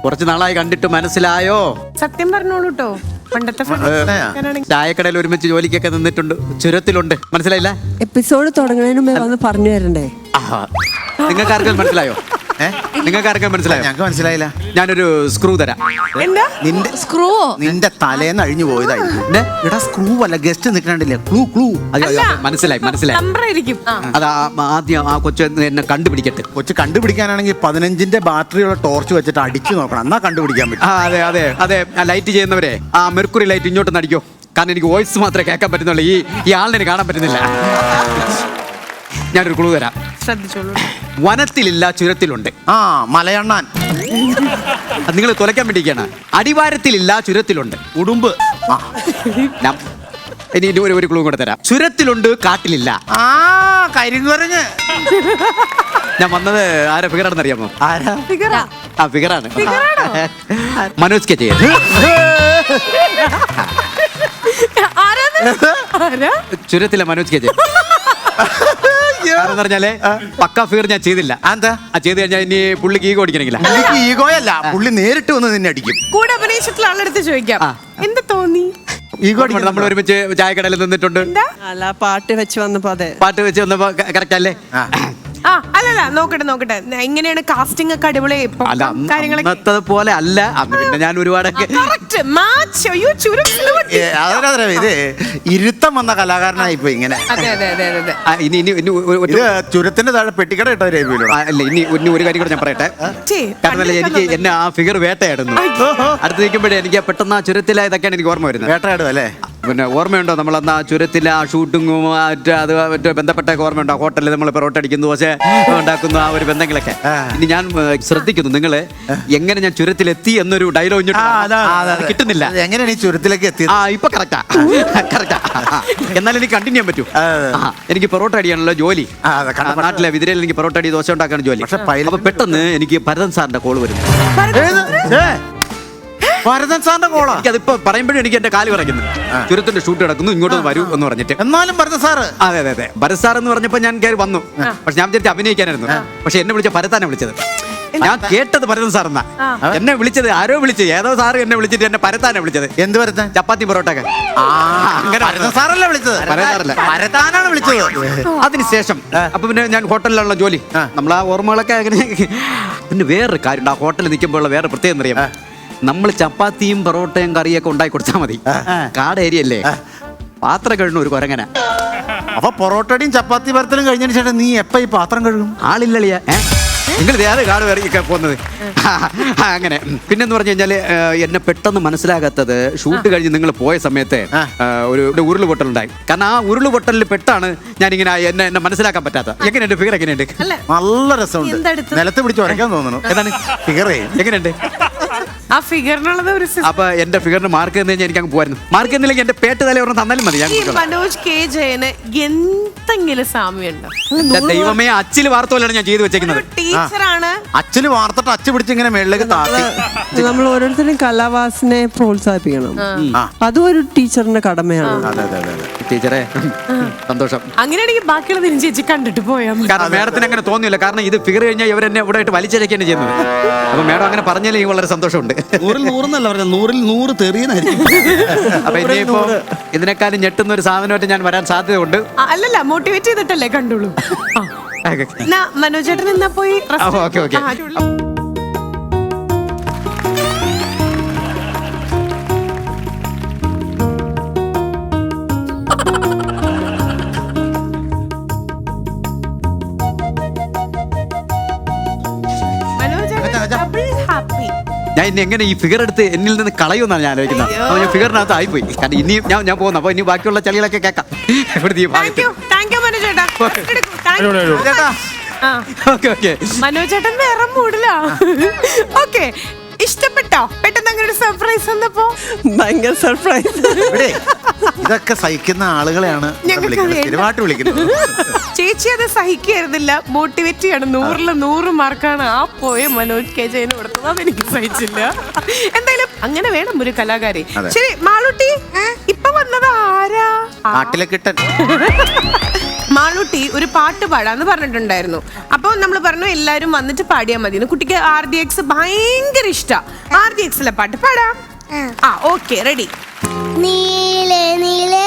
കുറച്ച് നാളായി കണ്ടിട്ട് മനസ്സിലായോ? സത്യം പറഞ്ഞോളൂ കേട്ടോ. പണ്ടത്തെ ചായക്കടയിൽ ഒരുമിച്ച് ജോലിക്കൊക്കെ നിന്നിട്ടുണ്ട്. ചുരത്തിലുണ്ട്. മനസ്സിലായില്ല? എപ്പിസോഡ് തുടങ്ങുന്നതിന് മുമ്പേ വന്ന് പറഞ്ഞു തരണ്ടേ? നിങ്ങൾക്ക് ആർക്കും മനസ്സിലായോ? നിങ്ങൾക്ക് ആർക്കും മനസ്സിലായോ? ഞങ്ങൾക്ക് മനസ്സിലായില്ല. ഞാനൊരു സ്ക്രൂ തരാം. നിന്റെ സ്ക്രൂവോ? നിന്റെ തലേന്ന് അഴിഞ്ഞു പോയതായിരിക്കും. എടാ സ്ക്രൂ അല്ല, ഗസ്റ്റ് നിൽക്കണ്ടില്ലേ? ക്ലൂ. മനസ്സിലായി. നമ്പറായിരിക്കും. അത് ആദ്യം ആ കൊച്ചു എന്നെ കണ്ടുപിടിക്കട്ടെ. കൊച്ചു കണ്ടുപിടിക്കാനാണെങ്കിൽ 15ന്റെ ബാറ്ററിയുള്ള ടോർച്ച് വെച്ചിട്ട് അടിച്ചു നോക്കണം, എന്നാ കണ്ടുപിടിക്കാൻ പറ്റും. അതെ ലൈറ്റ് ചെയ്യുന്നവരെ ആ മെർക്കുറി ലൈറ്റ് ഇങ്ങോട്ടൊന്ന് അടിക്കോ. കാരണം എനിക്ക് വോയിസ് മാത്രമേ കേൾക്കാൻ പറ്റുന്നുള്ളൂ. ഈ ആളിനെ കാണാൻ പറ്റുന്നില്ല. ഞാനൊരു ക്ലൂ തരാം. ശ്രദ്ധിച്ചോളൂ. വനത്തിലില്ല, ചുരത്തിലുണ്ട്. മലയണ്ണാൻ. നിങ്ങൾ തുലയ്ക്കാൻ വേണ്ടിയിരിക്കുകയാണ്. അടിവാരത്തിലില്ല, ചുരത്തിലുണ്ട്. ഉടുമ്പ്. ഇനി ഒരു ക്ലൂ കൂടെ തരാം. ചുരത്തിലുണ്ട്, കാട്ടിലില്ല. കരിങ്കുരങ്ങ്. ഞാൻ വന്നത് ആരെ ഫിഗറാണെന്ന് അറിയാമോ? ആരാ? ആ ഫിഗറാണ്. മനോജ് കെ ജയൻ. ചുരത്തിലെ മനോജ് കെ ജയൻ. കാരണം പറഞ്ഞാലേ പക്കാ ഫിഗർ ഞാൻ ചെയ്തില്ല. എന്താ ചെയ്ത് കഴിഞ്ഞാൽ ഇനി പുള്ളിക്ക് ഈഗോ അടിക്കണമെങ്കില. ഈഗോയല്ല, പുള്ളി നേരിട്ട് വന്ന് നിന്നെ അടിക്കും. കൂടെ അഭിനയിച്ചിട്ടുള്ള ആളെടുത്ത് ചോദിക്കാം, എന്താ തോന്നി? ഈഗോ നമ്മൾ ഒരുമിച്ച് ചായക്കടയിൽ നിന്നിട്ടുണ്ട്. അല്ല, പാട്ട് വെച്ച് വന്നപ്പോ അതെ പാട്ട് വെച്ച് വന്നപ്പോ കറക്റ്റ് അല്ലേ? അല്ലല്ല, നോക്കട്ടെ. എങ്ങനെയാണ് കാസ്റ്റിംഗ് ഒക്കെ അടിപൊളി അന്നത്തെ പോലെ അല്ല. അന്ന് പിന്നെ ഞാൻ ഒരുപാടൊക്കെ ഇത് ഇരുത്തം വന്ന കലാകാരനായി ഇപ്പൊ ഇങ്ങനെ. ഇനി ചുരത്തിന്റെ താഴെ പെട്ടിക്കട ഇട്ട അല്ല, ഇനി ഒരു കാര്യം കൂടെ ഞാൻ പറയട്ടെ. കാരണം എനിക്ക് എന്നെ ആ ഫിഗർ വേട്ടയായിരുന്നു. അടുത്ത് നിൽക്കുമ്പോഴേ എനിക്ക് പെട്ടെന്ന് ആ ചുരത്തിലെ ഇതൊക്കെയാണ് എനിക്ക് ഓർമ്മ വരുന്നത്. വേട്ടയാടും അല്ലേ? പിന്നെ ഓർമ്മയുണ്ടോ നമ്മളന്ന് ആ ചുരത്തിലെ ആ ഷൂട്ടിങ്ങും മറ്റേ ബന്ധപ്പെട്ടൊക്കെ ഓർമ്മയുണ്ടോ? ഹോട്ടലിൽ നമ്മൾ പൊറോട്ട അടിക്കുന്നു, ദോശ ഉണ്ടാക്കുന്നു, ആ ഒരു ബന്ധങ്ങളൊക്കെ. ഇനി ഞാൻ ശ്രദ്ധിക്കുന്നു നിങ്ങള് എങ്ങനെ ഞാൻ ചുരത്തിലെത്തി എന്നൊരു ഡയലോഗ് കിട്ടുന്നില്ല. എങ്ങനെയാണ് ഈ ചുരത്തിലേക്ക് എത്തിയത്? ഇപ്പൊ കറക്റ്റാ. എന്നാലും എനിക്ക് കണ്ടിന്യൂ ചെയ്യാൻ പറ്റൂ. എനിക്ക് പൊറോട്ട അടിയാണല്ലോ ജോലി. നാട്ടിലെ വിതിരയിൽ എനിക്ക് പൊറോട്ട അടി, ദോശ ഉണ്ടാക്കാണ് ജോലി. അപ്പൊ പെട്ടെന്ന് എനിക്ക് ഭരതൻ സാറിന്റെ കോള് വരുന്നു. ഭരതൻ സാറിന്റെ കോളാ? അതിപ്പോ പറയുമ്പോഴും എനിക്ക് എന്റെ കാല് പറയുന്നു. ചുരത്തിന്റെ ഷൂട്ട് കിടക്കുന്നു, ഇങ്ങോട്ട് വരൂ എന്ന് പറഞ്ഞിട്ട്. എന്നാലും ഭരതൻ സാറ്? അതെ ഭരത് സാർ എന്ന് പറഞ്ഞപ്പോ ഞാൻ കയറി വന്നു. പക്ഷെ ഞാൻ വിചാരിച്ചു അഭിനയിക്കാനായിരുന്നു. പക്ഷെ എന്നെ വിളിച്ച ഭരതാനെ വിളിച്ചത്. ഞാൻ കേട്ടത് ഭരതൻ സാർ എന്നാ. എന്നെ വിളിച്ചത് ആരോ വിളിച്ചത്, ഏതോ സാറ് എന്നെ വിളിച്ചിട്ട് എന്നെ ഭരതാനെ വിളിച്ചത്. എന്ത് ഭരതൻ? ചപ്പാത്തി പൊറോട്ട ഒക്കെ. അങ്ങനെ ഭരതൻ സാറല്ല വിളിച്ചത്, ഭരതാനാണ് വിളിച്ചത്. അതിനുശേഷം അപ്പൊ പിന്നെ ഞാൻ ഹോട്ടലിലുള്ള ജോലി, നമ്മൾ ആ ഓർമ്മകളൊക്കെ അങ്ങനെ. പിന്നെ വേറൊരു കാര്യം, ആ ഹോട്ടലിൽ നിൽക്കുമ്പോഴുള്ള വേറെ പ്രത്യേകം അറിയാം. നമ്മൾ ചപ്പാത്തിയും പൊറോട്ടയും കറിയൊക്കെ ഉണ്ടാക്കി കൊടുത്താൽ മതി. കാട് ഏരിയ അല്ലേ, പാത്രം കഴുകുന്ന ഒരു കൊരങ്ങന. അപ്പൊ പൊറോട്ടയും ചപ്പാത്തി പരത്തലും കഴിഞ്ഞതിന് ശേഷം നീ എപ്പ ഈ പാത്രം കഴുകും? ആളില്ലളിയ നിങ്ങൾ വേറെ കാട് കയറിയൊക്കെ പോകുന്നത് അങ്ങനെ. പിന്നെന്ന് പറഞ്ഞു കഴിഞ്ഞാല് എന്നെ പെട്ടെന്ന് മനസ്സിലാകാത്തത്, ഷൂട്ട് കഴിഞ്ഞ് നിങ്ങൾ പോയ സമയത്ത് ഒരു ഉരുള് പൊട്ടലുണ്ടായി. കാരണം ആ ഉരുള് പൊട്ടലിൽ പെട്ടാണ് ഞാനിങ്ങനെ എന്നെ മനസ്സിലാക്കാൻ പറ്റാത്ത. എങ്ങനെയുണ്ട് ഫിഗർ? എങ്ങനെയുണ്ട്? നല്ല രസമുണ്ട്. നിലത്ത് പിടിച്ച് വരയ്ക്കാൻ തോന്നുന്നു. ഏതാണ് ഫിഗറേ? എങ്ങനെയുണ്ട് ആ ഫിഗറിനുള്ളത്? അപ്പൊ എന്റെ ഫിഗറിന് മാർക്ക് തന്നെ എനിക്ക് അങ്ങ് പോയിരുന്നു. മാർക്ക് എന്നില്ലെങ്കിൽ എന്റെ പേട്ട് തല ഒരെണ്ണം തന്നാലും മതി. മനോജ് കെ ജയന് എന്തെങ്കിലും സാമ്യമുണ്ടോ? ദൈവമേ, അച്ചില് വാർത്ത പോലെയാണ് ഞാൻ ചെയ്തു വെച്ചേക്കുന്നത്. ടീച്ചറാണ്. അച്ഛന് വാർത്തിട്ട് അച്ഛ പിടിച്ച് ഇങ്ങനെ മേളിലേക്ക് താത്തി. നമ്മൾ ഓരോരുത്തരും കലാവാസനെ പ്രോത്സാഹിപ്പിക്കണം. അതും ഒരു ടീച്ചറിന്റെ കടമയാണ്. ടീച്ചറെ സന്തോഷം. അങ്ങനെയാണെങ്കിൽ ബാക്കിയുള്ള ചേച്ചി കണ്ടിട്ട് പോയാൽ മതി. കാരണം മേഡത്തിന് അങ്ങനെ തോന്നിയില്ല. കാരണം ഇത് ഫിഗർ കഴിഞ്ഞാൽ ഇവരെന്നെ ഇവിടെ ആയിട്ട് വലിച്ചഴക്കാണ് ചെയ്യുന്നത്. അപ്പൊ മേഡം അങ്ങനെ പറഞ്ഞാൽ എനിക്ക് വളരെ സന്തോഷമുണ്ട്. 100-ൽ 100 പറഞ്ഞ 100-ൽ 100 തെറിയെന്നായിരിക്കും. അപ്പൊ ഇനിയിപ്പോ ഇതിനേക്കാളും ഞെട്ടുന്ന ഒരു സാധനമായിട്ട് ഞാൻ വരാൻ സാധ്യതയുണ്ട്. അല്ലല്ല, മോട്ടിവേറ്റ് ചെയ്തിട്ടല്ലേ കണ്ടുള്ളൂ. മനോജ് ചേട്ടൻ എന്നാ പോയി. ഓക്കെ. ഞാൻ ഇനി എങ്ങനെ ഈ ഫിഗർ എടുത്ത് എന്നിൽ നിന്ന് കളയുമെന്നാണ് ഞാൻ ആലോചിക്കുന്നത്. അപ്പൊ ഞാൻ ഫിഗറിനകത്ത് ആയിപ്പോയി. കാരണം ഇനിയും ഞാൻ പോകുന്നു. അപ്പൊ ഇനി ബാക്കിയുള്ള ചളികളൊക്കെ കേൾക്കാം. മനോജ് ചേട്ടൻ വേറെ മൂടില്ല. ഓക്കെ, ഇഷ്ടപ്പെട്ടോ? പെട്ടെന്ന് അങ്ങനെ ഒരു സർപ്രൈസ് വന്നപ്പോ ഭയങ്കര സർപ്രൈസ്. ഇതൊക്കെ സഹിക്കുന്ന ആളുകളെയാണ് സ്ഥിരമായിട്ട് വിളിക്കുന്നത്. ചേച്ചി അത് സഹിക്കായിരുന്നില്ല, മോട്ടിവേറ്റ് ചെയ്യാണ്. 100-ൽ 100 മാർക്കാണ് ആ പോയ മനോജ് കെ ജയന് കൊടുത്തത്. അതെനിക്ക് സഹിച്ചില്ല. എന്തായാലും അങ്ങനെ വേണം ഒരു കലാകാരി. ശരി മാളൂട്ടി, ഇപ്പൊ വന്നത് ആരാ? നാട്ടിലെ കിട്ടൻ. മാളൂട്ടി ഒരു പാട്ട് പാടാന്ന് പറഞ്ഞിട്ടുണ്ടായിരുന്നു. അപ്പോൾ നമ്മൾ പറഞ്ഞു എല്ലാരും വന്നിട്ട് പാടിയാൽ മതി. കുട്ടിക്ക് RDX ഭയങ്കര ഇഷ്ടാ. RDXലെ പാട്ട് പാടാം. Okay, ready. നീലേ നീലേ